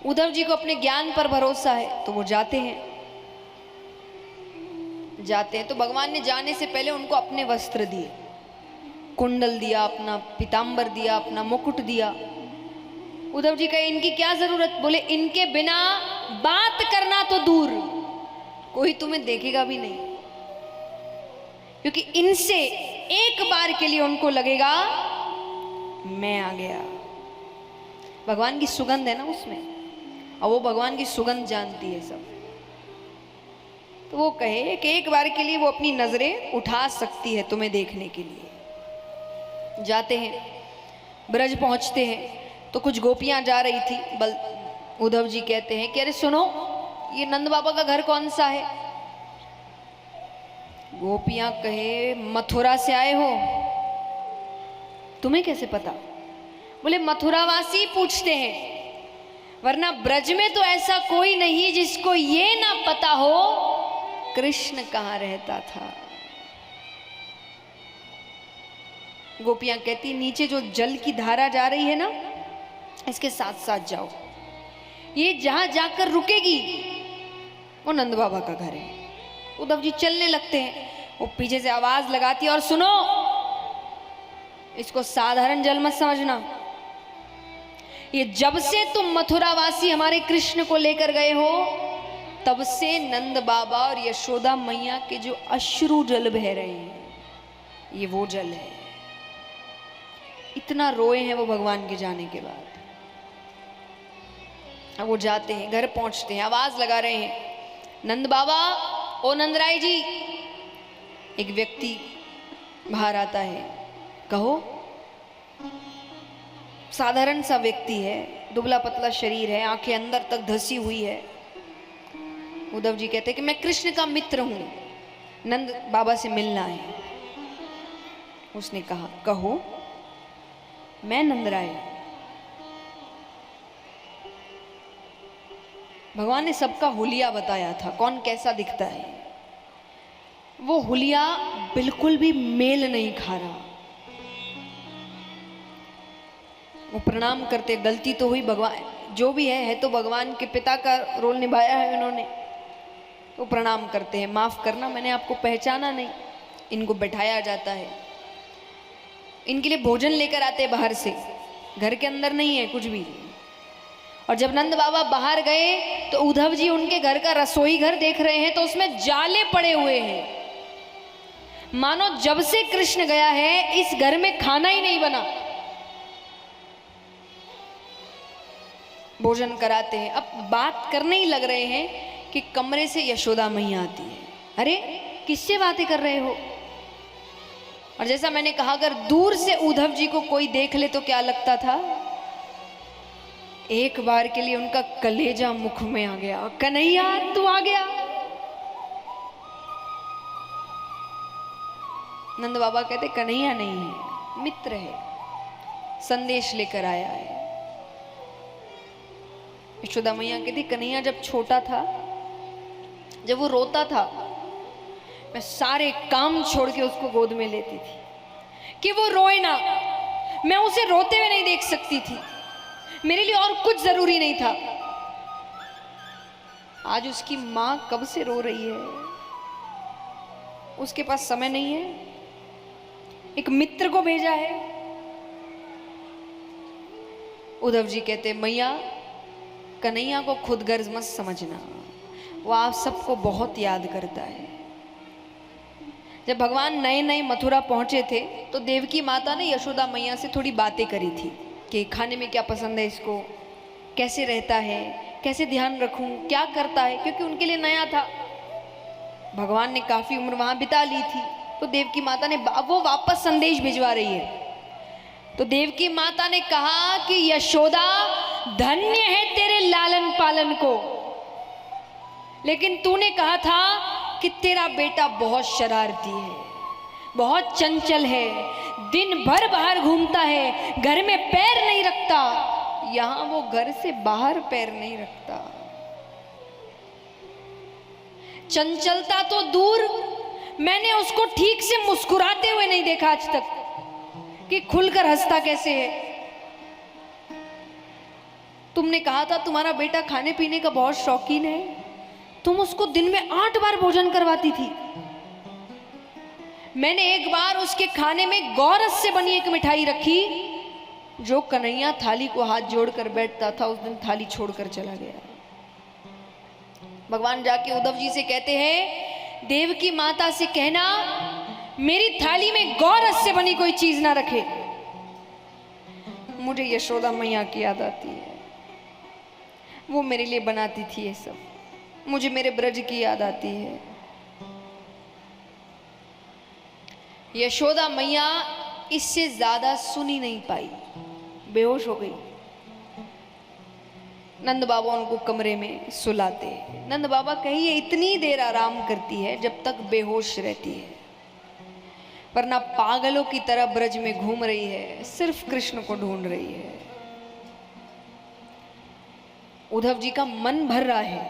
उद्धव जी को अपने ज्ञान पर भरोसा है तो वो जाते हैं तो भगवान ने जाने से पहले उनको अपने वस्त्र दिए, कुंडल दिया, अपना पीतांबर दिया, अपना मुकुट दिया। उद्धव जी कहे इनकी क्या जरूरत? बोले इनके बिना बात करना तो दूर, कोई तुम्हें देखेगा भी नहीं, क्योंकि इनसे एक बार के लिए उनको लगेगा मैं आ गया। भगवान की सुगंध है ना उसमें, और वो भगवान की सुगंध जानती है सब। तो वो कहे कि एक बार के लिए वो अपनी नजरें उठा सकती है तुम्हें देखने के लिए। जाते हैं, ब्रज पहुंचते हैं तो कुछ गोपियां जा रही थी। उद्धव जी कहते हैं कि अरे सुनो, ये नंद बाबा का घर कौन सा है? गोपियां कहे मथुरा से आए हो, तुम्हें कैसे पता? बोले मथुरावासी पूछते हैं, वरना ब्रज में तो ऐसा कोई नहीं जिसको ये ना पता हो कृष्ण कहाँ रहता था। गोपियां कहती नीचे जो जल की धारा जा रही है ना, इसके साथ साथ जाओ, ये जहां जाकर रुकेगी वो नंद बाबा का घर है। उद्धव जी चलने लगते हैं, वो पीछे से आवाज लगाती है, और सुनो, इसको साधारण जल मत समझना, ये जब से तुम मथुरावासी हमारे कृष्ण को लेकर गए हो तब से नंद बाबा और यशोदा मैया के जो अश्रु जल बह रहे हैं, ये वो जल है। इतना रोए हैं वो भगवान के जाने के बाद। अब वो जाते हैं, घर पहुंचते हैं, आवाज लगा रहे हैं, नंद बाबा, ओ नंदराय जी। एक व्यक्ति बाहर आता है, कहो। साधारण सा व्यक्ति है, दुबला पतला शरीर है, आंखें अंदर तक धसी हुई है। उद्धव जी कहते हैं कि मैं कृष्ण का मित्र हूं, नंद बाबा से मिलना है। उसने कहा कहो। मैं नंदराय। भगवान ने सबका हुलिया बताया था, कौन कैसा दिखता है। वो हुलिया बिल्कुल भी मेल नहीं खा रहा। वो प्रणाम करते, गलती तो हुई, भगवान जो भी है तो भगवान के पिता का रोल निभाया है उन्होंने, तो प्रणाम करते हैं, माफ करना मैंने आपको पहचाना नहीं। इनको बैठाया जाता है, इनके लिए भोजन लेकर आते हैं बाहर से, घर के अंदर नहीं है कुछ भी। और जब नंद बाबा बाहर गए तो उद्धव जी उनके घर का रसोई घर देख रहे हैं, तो उसमें जाले पड़े हुए हैं, मानो जब से कृष्ण गया है इस घर में खाना ही नहीं बना। भोजन कराते हैं, अब बात करने ही लग रहे हैं कि कमरे से यशोदा मैया आती है। अरे किससे बातें कर रहे हो? और जैसा मैंने कहा, अगर दूर से उद्धव जी को कोई देख ले तो क्या लगता था? एक बार के लिए उनका कलेजा मुख में आ गया, कन्हैया तू आ गया। नंद बाबा कहते कन्हैया नहीं है, मित्र है, संदेश लेकर आया है। यशोदा मैया कहती कन्हैया जब छोटा था, जब वो रोता था, मैं सारे काम छोड़ के उसको गोद में लेती थी कि वो रोए ना। मैं उसे रोते हुए नहीं देख सकती थी, मेरे लिए और कुछ जरूरी नहीं था। आज उसकी मां कब से रो रही है, उसके पास समय नहीं है, एक मित्र को भेजा है। उद्धव जी कहते मैया, कन्हैया को खुद गर्ज मत समझना, वो आप सबको बहुत याद करता है। जब भगवान नए नए मथुरा पहुंचे थे तो देवकी माता ने यशोदा मैया से थोड़ी बातें करी थी कि खाने में क्या पसंद है इसको, कैसे रहता है, कैसे ध्यान रखूं, क्या करता है, क्योंकि उनके लिए नया था। भगवान ने काफी उम्र वहां बिता ली थी, तो देवकी माता ने वो वापस संदेश भिजवा रही है। तो देवकी माता ने कहा कि यशोदा धन्य है तेरे लालन पालन को, लेकिन तूने कहा था कि तेरा बेटा बहुत शरारती है, बहुत चंचल है, दिन भर बाहर घूमता है, घर में पैर नहीं रखता। यहां वो घर से बाहर पैर नहीं रखता। चंचलता तो दूर, मैंने उसको ठीक से मुस्कुराते हुए नहीं देखा आज तक कि खुलकर हंसता कैसे है। तुमने कहा था तुम्हारा बेटा खाने पीने का बहुत शौकीन है, तुम उसको दिन में 8 बार भोजन करवाती थी। मैंने एक बार उसके खाने में गौरस से बनी एक मिठाई रखी, जो कन्हैया थाली को हाथ जोड़कर बैठता था, उस दिन थाली छोड़कर चला गया। भगवान जाके उद्धव जी से कहते हैं, देवकी माता से कहना मेरी थाली में गौरस से बनी कोई चीज ना रखे। मुझे यशोदा मैया की याद आती है, वो मेरे लिए बनाती थी ये सब। मुझे मेरे ब्रज की याद आती है। यशोदा मैया इससे ज्यादा सुन ही नहीं पाई, बेहोश हो गई। नंद बाबा उनको कमरे में सुलाते। नंद बाबा कहिए इतनी देर आराम करती है जब तक बेहोश रहती है, वरना पागलों की तरह ब्रज में घूम रही है, सिर्फ कृष्ण को ढूंढ रही है। उद्धव जी का मन भर रहा है,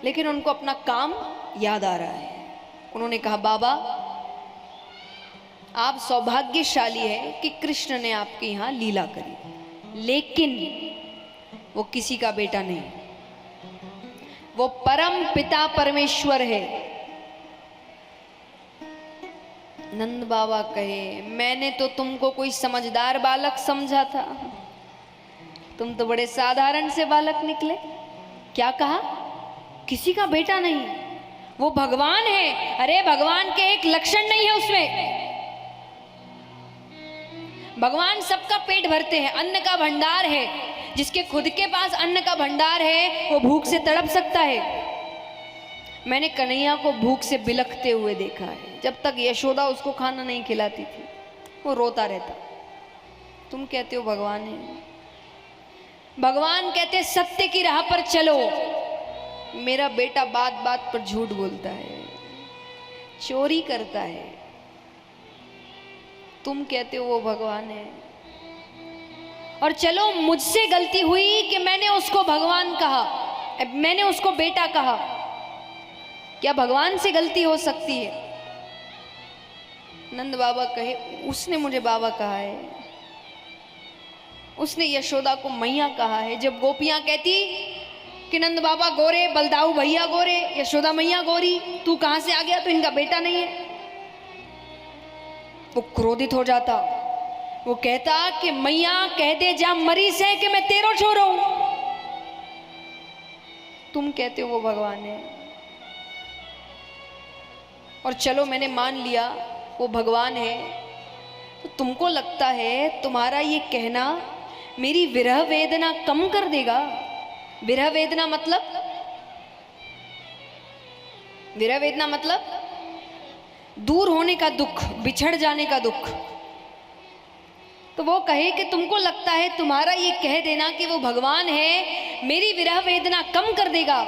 लेकिन उनको अपना काम याद आ रहा है। उन्होंने कहा, बाबा आप सौभाग्यशाली है कि कृष्ण ने आपके यहां लीला करी, लेकिन वो किसी का बेटा नहीं, वो परम पिता परमेश्वर है। नंद बाबा कहे, मैंने तो तुमको कोई समझदार बालक समझा था, तुम तो बड़े साधारण से बालक निकले। क्या कहा? किसी का बेटा नहीं, वो भगवान है। अरे भगवान के एक लक्षण नहीं है उसमें। भगवान सबका पेट भरते हैं, अन्न का भंडार है। जिसके खुद के पास अन्न का भंडार है वो भूख से तड़प सकता है। मैंने कन्हैया को भूख से बिलखते हुए देखा है। जब तक यशोदा उसको खाना नहीं खिलाती थी वो रोता रहता। तुम कहते हो भगवान है, भगवान कहते सत्य की राह पर चलो। मेरा बेटा बात बात पर झूठ बोलता है, चोरी करता है, तुम कहते हो वो भगवान है। और चलो मुझसे गलती हुई कि मैंने उसको भगवान कहा, मैंने उसको बेटा कहा। क्या भगवान से गलती हो सकती है? नंद बाबा कहे, उसने मुझे बाबा कहा है, उसने यशोदा को मैया कहा है। जब गोपियां कहती कि नंद बाबा गोरे, बलदाऊ भैया गोरे, यशोदा मैया गोरी, तू कहां से आ गया, तो इनका बेटा नहीं है, वो क्रोधित हो जाता। वो कहता कि मैया कह दे जा मरी से कि मैं तेरो छोरो हूं। तुम कहते हो वो भगवान है, और चलो मैंने मान लिया वो भगवान है, तो तुमको लगता है तुम्हारा ये कहना मेरी विरह वेदना कम कर देगा? विरह वेदना मतलब, विरह वेदना मतलब दूर होने का दुख, बिछड़ जाने का दुख। तो वो कहे कि तुमको लगता है तुम्हारा ये कह देना कि वो भगवान है मेरी विरह वेदना कम कर देगा?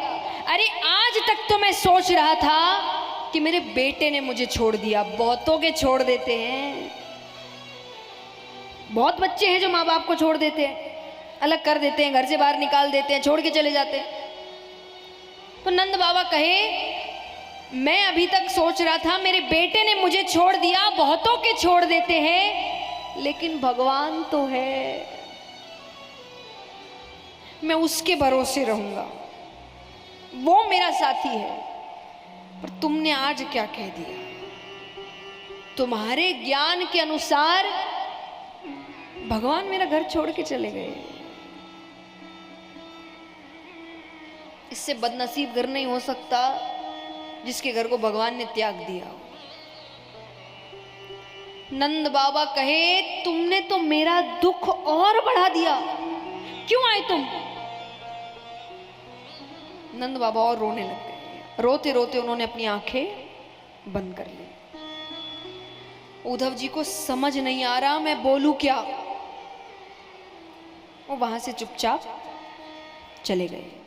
अरे आज तक तो मैं सोच रहा था कि मेरे बेटे ने मुझे छोड़ दिया। बहुतों के छोड़ देते हैं, बहुत बच्चे हैं जो माँ बाप को छोड़ देते हैं, अलग कर देते हैं, घर से बाहर निकाल देते हैं, छोड़ के चले जाते हैं। तो नंद बाबा कहे, मैं अभी तक सोच रहा था मेरे बेटे ने मुझे छोड़ दिया, बहुतों के छोड़ देते हैं, लेकिन भगवान तो है, मैं उसके भरोसे रहूंगा, वो मेरा साथी है। पर तुमने आज क्या कह दिया? तुम्हारे ज्ञान के अनुसार भगवान मेरा घर छोड़ के चले गए। इससे बदनसीब घर नहीं हो सकता जिसके घर को भगवान ने त्याग दिया हो। नंद बाबा कहे, तुमने तो मेरा दुख और बढ़ा दिया, क्यों आए तुम? नंद बाबा और रोने लग गए। रोते रोते उन्होंने अपनी आंखें बंद कर ली। उद्धव जी को समझ नहीं आ रहा मैं बोलूं क्या। वो वहां से चुपचाप चले गए।